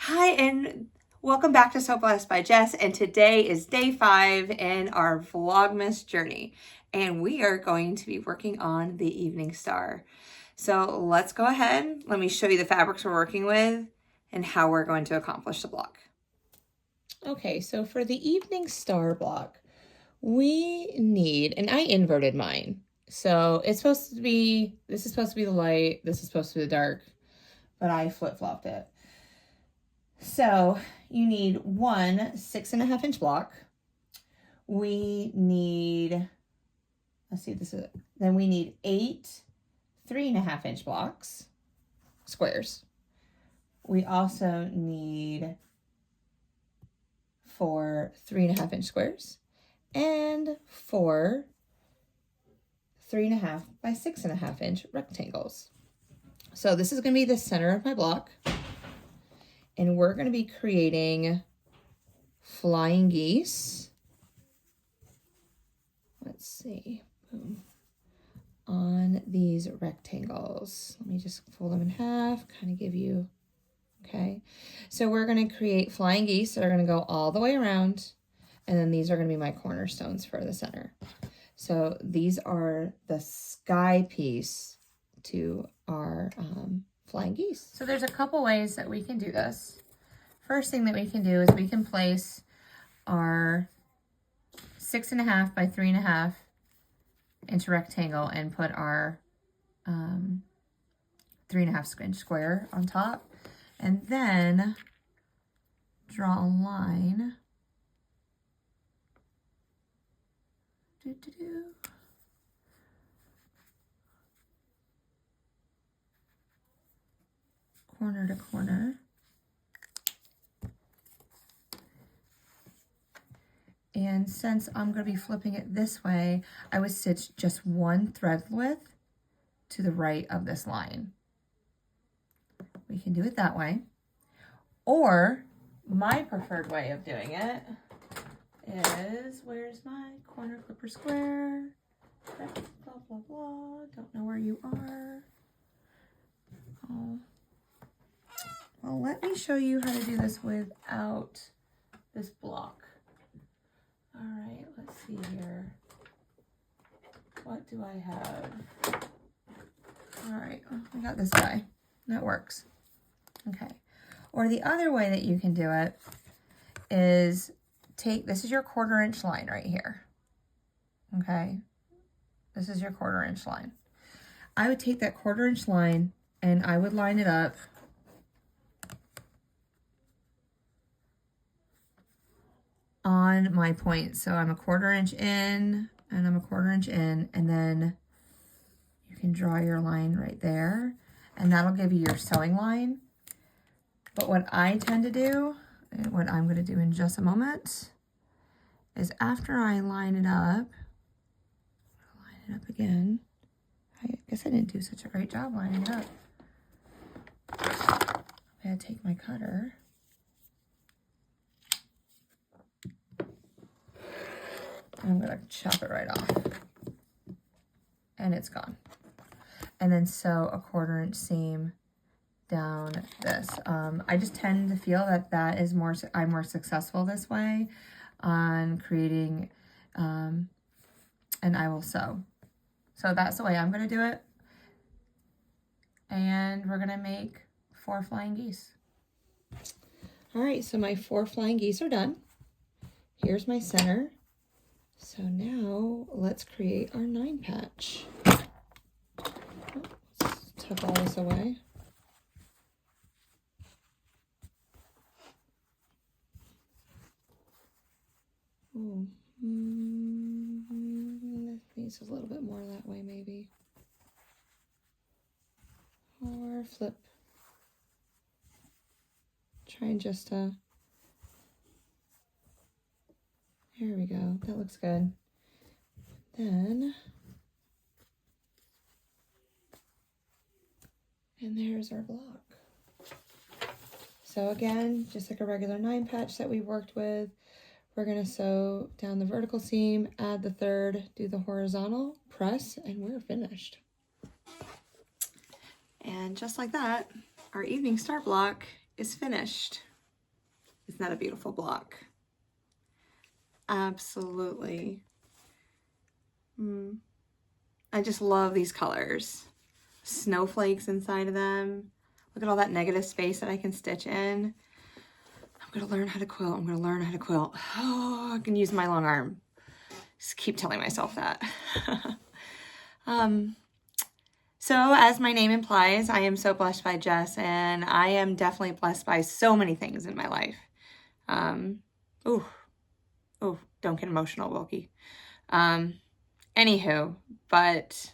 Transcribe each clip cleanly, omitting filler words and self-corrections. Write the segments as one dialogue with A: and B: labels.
A: Hi, and welcome back to So Blessed by Jess. And today is day 5 in our Vlogmas journey. And we are going to be working on the evening star. So let's go ahead. Let me show you the fabrics we're working with and how we're going to accomplish the block.
B: Okay, so for the evening star block, we need, and I inverted mine. So it's supposed to be, this is supposed to be the light, this is supposed to be the dark, but I flip-flopped it. So you need one 6.5-inch block. We need, let's see, then we need 8 3.5-inch blocks, squares. We also need 4 3.5-inch squares and 4 3.5 by 6.5-inch rectangles. So this is going to be the center of my block, and we're going to be creating flying geese. Let's see, boom, on these rectangles. Let me just fold them in half, kind of give you, okay. So we're going to create flying geese that are going to go all the way around, and then these are going to be my cornerstones for the center. So these are the sky piece to our flying geese. So there's a couple ways that we can do this. First thing that we can do is we can place our 6.5 by 3.5 inch rectangle and put our 3.5 inch square on top, and then draw a line. Corner to corner. And since I'm going to be flipping it this way, I would stitch just one thread width to the right of this line. We can do it that way. Or my preferred way of doing it is, where's my corner clipper square? Blah, blah, blah. Don't know where you are. Oh. Well, let me show you how to do this without this block. All right, let's see here. What do I have? All right, we got this guy. That works. Okay. Or the other way that you can do it is this is your 1/4 inch line right here. Okay. This is your 1/4 inch line. I would take that 1/4 inch line and I would line it up on my point. So I'm a 1/4 inch in and I'm a 1/4 inch in, and then you can draw your line right there, and that'll give you your sewing line. But what I tend to do, and what I'm going to do in just a moment, is after I line it up again. I guess I didn't do such a great job lining it up. I'm going to take my cutter. I'm going to chop it right off. And it's gone. And then sew a 1/4 inch seam down this. I just tend to feel that is I'm more successful this way on creating, and I will sew. So that's the way I'm going to do it. And we're going to make 4 flying geese. All right, so my 4 flying geese are done. Here's my center. So now let's create our 9 patch. Let's tuck all this away. Oh, needs a little bit more that way maybe. Or flip. Trying just to, there we go, that looks good. Then, and there's our block. So again, just like a regular 9 patch that we worked with, we're going to sew down the vertical seam, add the 3rd, do the horizontal, press, and we're finished.
A: And just like that, our evening star block is finished. Isn't that a beautiful block? Absolutely. I just love these colors. Snowflakes inside of them. Look at all that negative space that I can stitch in. I'm gonna learn how to quilt. I'm gonna learn how to quilt. Oh, I can use my long arm. Just keep telling myself that. So as my name implies, I am so blessed by Jess, and I am definitely blessed by so many things in my life. Don't get emotional, Wilkie. Anywho, but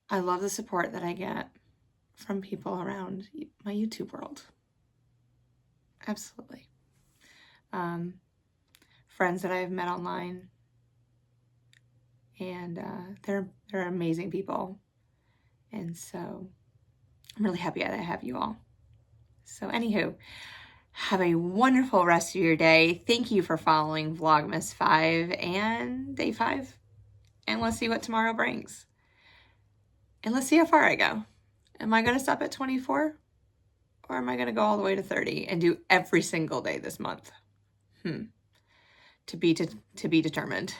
A: I love the support that I get from people around my YouTube world. Absolutely. Friends that I've met online, and they're amazing people. And so I'm really happy that I have you all. So anywho, have a wonderful rest of your day. Thank you for following Vlogmas 5 and day 5. And let's see what tomorrow brings. And let's see how far I go. Am I going to stop at 24? Or am I going to go all the way to 30 and do every single day this month? To be determined.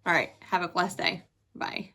A: All right. Have a blessed day. Bye.